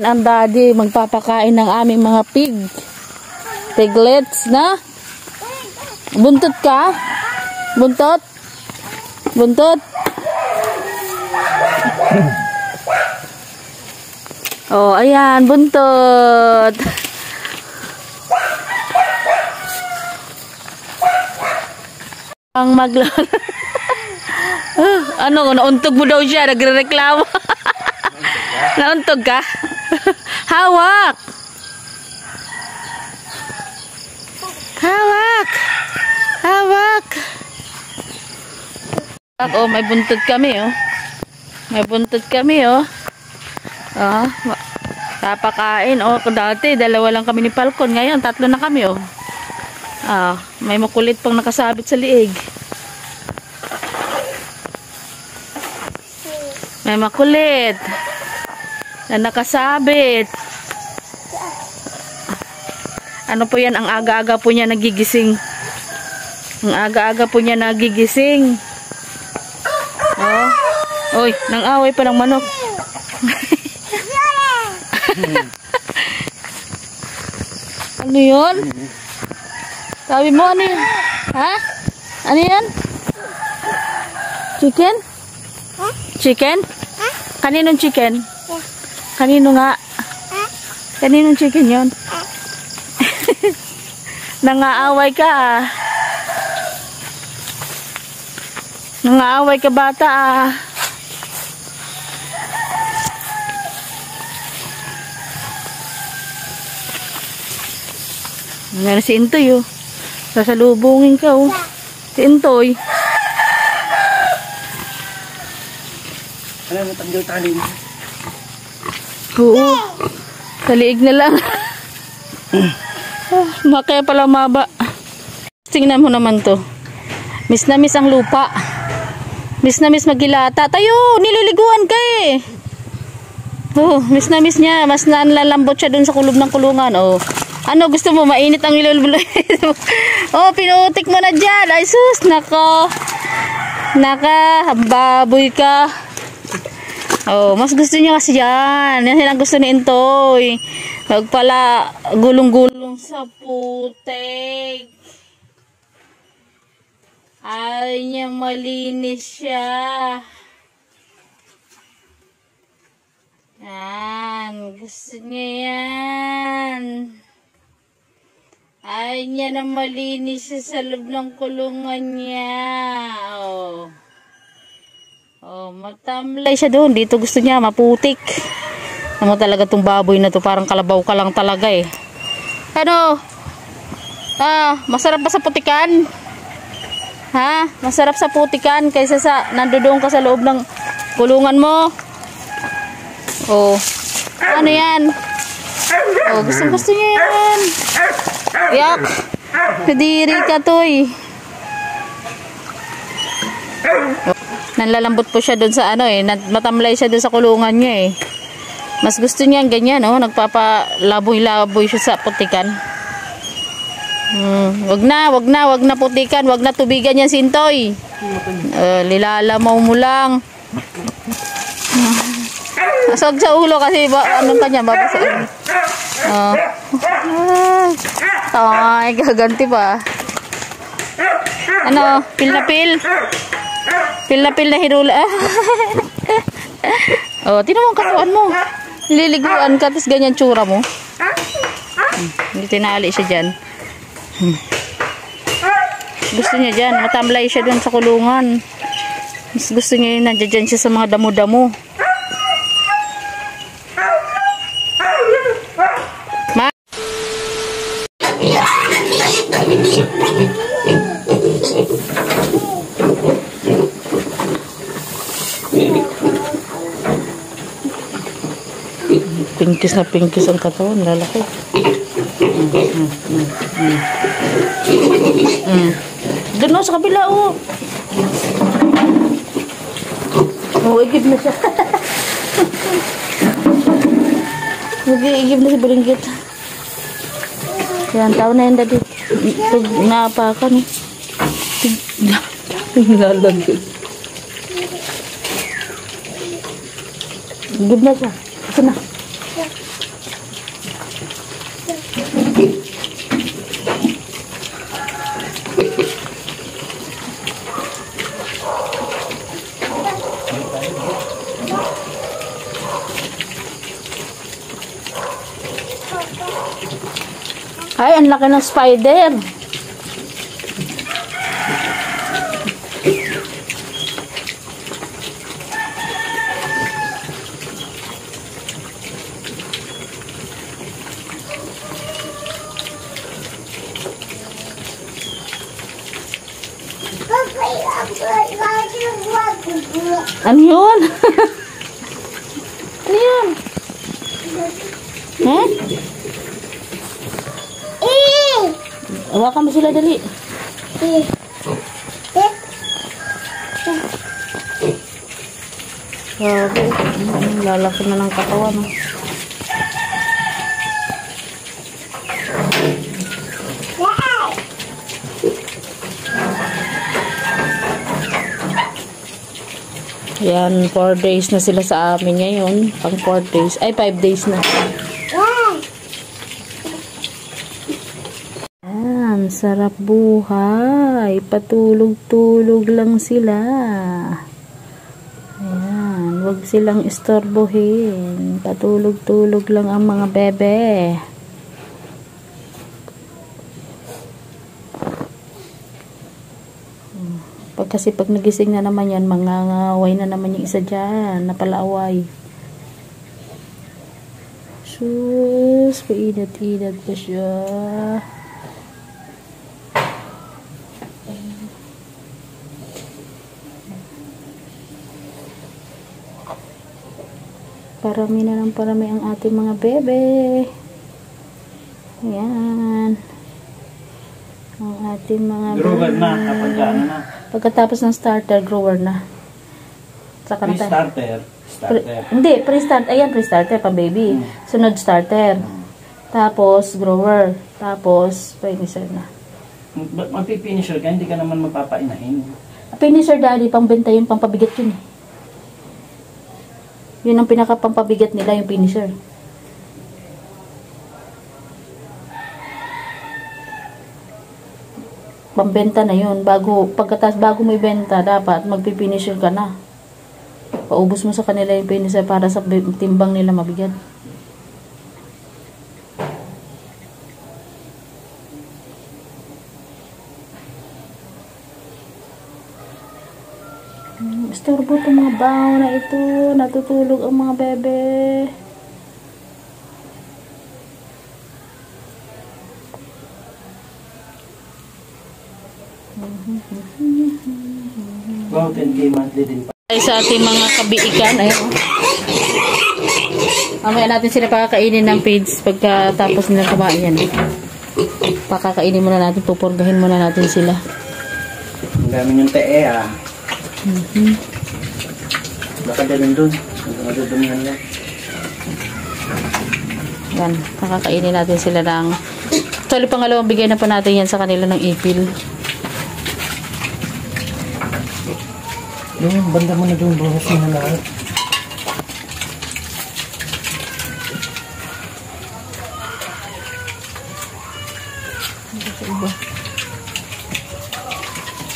Ang daddy magpapakain ng aming mga piglets na. Buntot ka? Buntot? Buntot? Oh, ayan, buntot. Ang maglaro. Ano, nauntog mo daw siya, nagrereklamo. Nauntog ka? Hawak! Hawak! Hawak! Oh, may buntot kami, oh. May buntot kami, oh. Oh, papakain. Oh, dati, dalawa lang kami ni Falcon. Ngayon, 3 na kami, oh. Ah, may makulit pang nakasabit sa liig. May makulit na nakasabit. Ano po yan? Ang aga-aga po niya nagigising. Ang aga-aga po niya nagigising. Oh. Oy, nang away pa ng manok. Ano yun? Sabi mo ano yun? Ha? Ano yan? Chicken? Chicken? Kaninong chicken? Kanino nga? Kaninong chicken yun? Nangaaway ka ah. Nangaaway ka bata ah. Ngayon si Intoy oh. Sasalubungin ka oh. Si Intoy. Alam mo, tanggal tali mo. Oo. Sa liig na lang. Makaya pala maba. Tingnan mo naman to. Miss na miss ang lupa. Miss na miss magilata. Tayo, nililiguan ka eh. Oh, miss na miss niya. Mas nalalambot siya dun sa kulob ng kulungan. Oh. Ano gusto mo? Mainit ang ilulbuloy. Oh, pinutik mo na dyan. Ay sus, nako. Naka, baboy ka. Oh, mas gusto niya kasi yan. Yan ang gusto ni Intoy. Huwag pala gulong-gulong sa putik. Ay niya malinis siya. Yan. Gusto niya yan. Ay niya na malinis siya sa loob ng kulungan niya. Oh. Oh, magtamlay siya doon. Dito gusto niya maputik. Ano talaga tong baboy na to, parang kalabaw ka lang talaga eh. Ano? Ah, masarap ba sa putikan? Ha? Masarap sa putikan kaysa sa nandoon ka sa loob ng kulungan mo? Oh. Ano yan? Oh, gusto niya yan. Yak. Kadiri ka toy. Oh. Nanlalambot po siya doon sa ano eh, matamlay siya doon sa kulungan niya eh. Mas gusto niya ganyan oh, nagpapalaboy-laboy siya sa putikan. Wag na putikan, wag na tubigan yan si Intoy. Lilalamaw mo lang. Asag sa ulo kasi anong kanya babasaan. Ay, gaganti pa. Ano, pil na pil. Pil na hirula. Oh, tinan mo ang kapuan mo. Liliguan ka, tapos ganyan tsura mo. Hindi tinali siya dyan. Gusto niya dyan. Matamlay siya dun sa kulungan. Mas gusto niya yun. Nandiyan siya sa mga damo-damo. Pinkis na pinkis ang katawan, lalaki. Doon sa kabila, oh. Oh, igib na siya. Nag-iigib na si Bulinggit. Yan, tao na yan, daddy. Naapakan, oh. Nilalagay. Igib na siya. Ito na. Ay, ang laki ng spider. Ano yun? Ano yun? Eh? Hawakan mo sila dali. Grabe. Lalaki na ng katawan. Yan, 4 days na sila sa amin ngayon. Pang 4 days. Ay, 5 days na. Yan, sarap buhay. Patulog-tulog lang sila. Ayan, huwag silang istorbohin. Patulog-tulog lang ang mga bebe. Kasi pag nagising na naman yan, mangangaway na naman yung isa dyan, napalaaway. Sus, painat-inat pa siya. Parami na lang parami ang ating mga bebe. Ayan. Ang ating mga grower na kapag ano na. Pagkatapos ng starter, grower na. Pre-starter. Hindi, pre-starter. Ayan, pre-starter pa baby. Sunod starter. Tapos grower. Tapos finisher na. Magpipinisher ka, hindi ka naman magpapainahin. Finisher daddy, pangbenta yun, pampabigat yun. Yun ang pinaka-pampabigat nila, yung finisher. Pambenta na yun. Bago mo ibenta, dapat magpipinisher ka na. Paubos mo sa kanila yung finisher para sa timbang nila mabigat. Istorbo itong mga baho na ito. Natutulog ang mga bebe. Wow, 10K monthly din pa. Ay sa ating mga kabiikan, ayun. Mamaya natin sila pakakainin ng feeds pagkatapos nila kumain yan. Pakakainin muna natin, pupurgahin muna natin sila. Ang dami yung tee ah. Baka dalhin dun. Madudumihan lang. Yan, pakakainin natin sila ng... Actually, pangalawang bigay na pa natin yan sa kanila ng ipil. Yung banda mo na doon, buhos mo na lahat.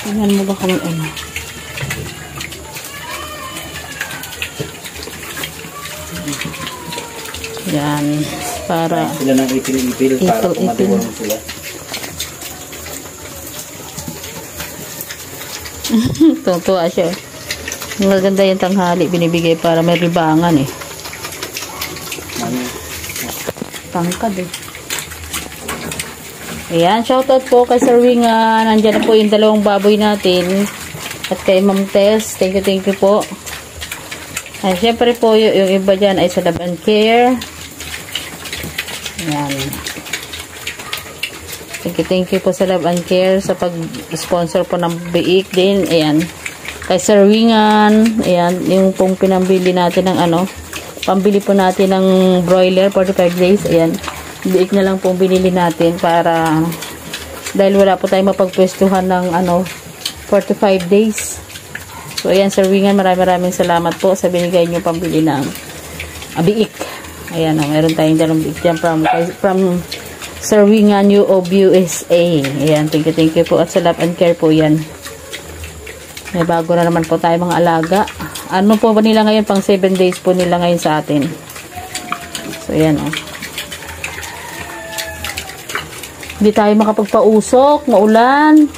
Tingnan mo ba kami ano? Yan, para... Sila ng ipil-ipil para kumadiwang sila. Tuwa siya. Maganda yung tanghali binibigay para may ribangan eh. Tangkad eh. Ayan, shoutout po kay Sir Wingan. Nandiyan na po yung dalawang baboy natin. At kay Ma'am Tess. Thank you po. At syempre po yung iba dyan ay sa Love and Care. Ayan. Thank you po sa Love and Care sa pag-sponsor po ng biik din. Ayan. Kay Sir Wingan. Ayan. Yung pong pinambili natin ng ano. Pambili po natin ng broiler 45 days. Ayan. Biik na lang pong binili natin para dahil wala po tayong mapagpwestuhan ng ano 45 days. So ayan Sir Wingan, maraming salamat po sa binigay niyo pambili ng biik. Ayan, meron tayong dalawang biik dyan from Sir Wingan of USA. Ayan, thank you po at sa Love and Care po yan. May bago na naman po tayo mga alaga. Ano po ba nila ngayon? Pang 7 days po nila ngayon sa atin. So ayan Hindi tayo makapagpausok, maulan.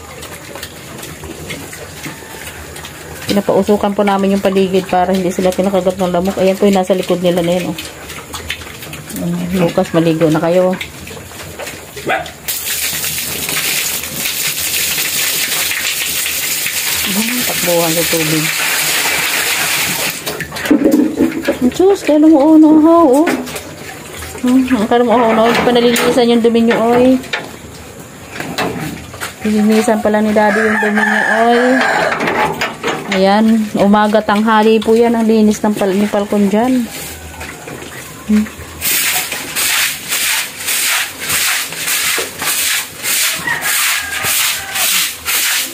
Pinapausukan po namin yung paligid para hindi sila kinakagat ng lamok. Ayan po yung nasa likod nila na yun. Oh. Bukas maligo na kayo. Takbuhan sa tubig. Diyos, kaya lumuunahaw, oh. Kaya lumuunahaw. Hindi pa nalinisan yung dumi nyo, oy. Nilinisan pala ni daddy yung dumi nyo, oy. Ayan, umaga tanghali po yan ang linis ng palkon dyan.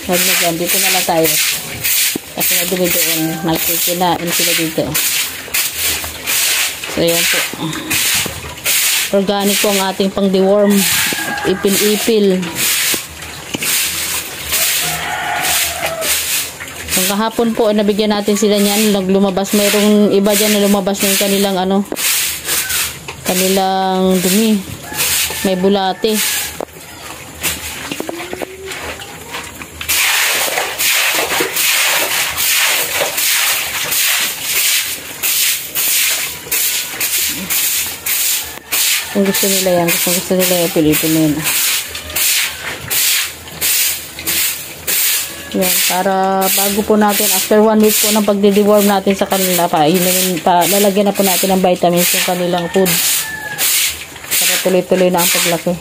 Naglagan, dito na lang tayo. Kasi nadumi doon, nagkikinain sila dito. So, ayan po. Organic po ang ating pang-deworm. Ipil-ipil. Nung kahapon po, nabigyan natin sila niyan. Lumabas, mayroong iba dyan na lumabas na yung kanilang kanilang dumi. May bulate. Kung gusto nila yan, kung gusto nila yung ipil-ipil na yun. Yan, para bago po natin, after 1 week po ng pagdi-deworm natin sa kanila, lalagyan na po natin ng vitamins yung kanilang food. Para tuloy-tuloy na ang paglaki.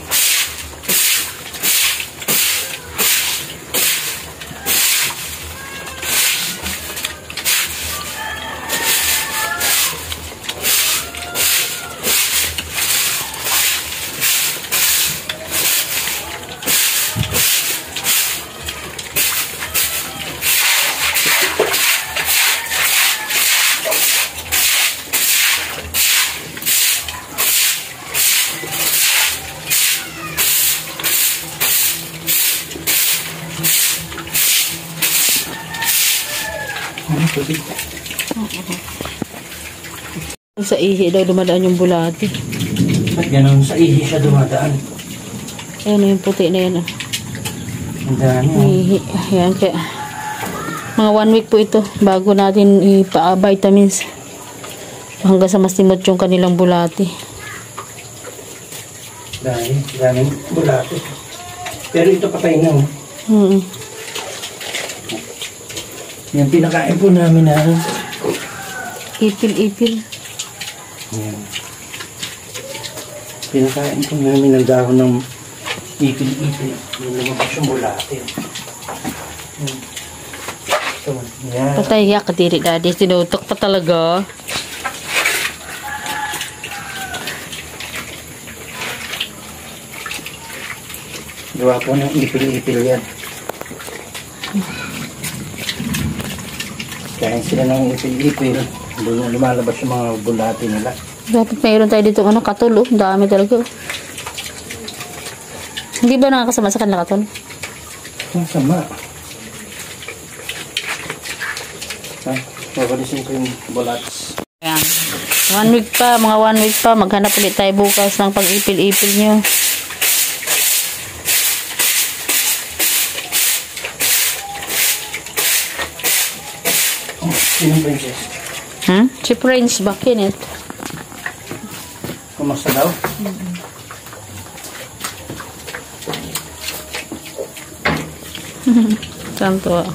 Sa ihi daw dumadaan yung bulati. Ba't ganun sa ihi siya dumadaan? Ayan yung puti na yan. Ang dami. Ihi. Ayan kaya. Mga 1 week po ito bago natin ipa-vitamins. Hanggang sa masimot yung kanilang bulati. Daming bulati. Pero ito patay na. Yan, pinakain po namin na ipil-ipil. yan. Pinakain po namin ng dahon ng ipil-ipil. Yung lumabas yung bulate. So, yan. Patay ya, kadiri daddy. Sinutok pa talaga. Gawa po ng ipil-ipil yan. Kain sila ng ipil-ipil. Doon lumalabas yung mga bulati nila. Dapat mayroon tayo dito katol. Dami talaga. Hindi ba nakakasama sa kanila katol? Sama. Mabalisin ko yung bulats. Ayan. 1 week pa, mga 1 week pa. Maghanap ulit tayo bukas ng pag-ipil-ipil nyo. Sinong princess? Si Prince ba? Kenneth? Kumasta daw? Santo.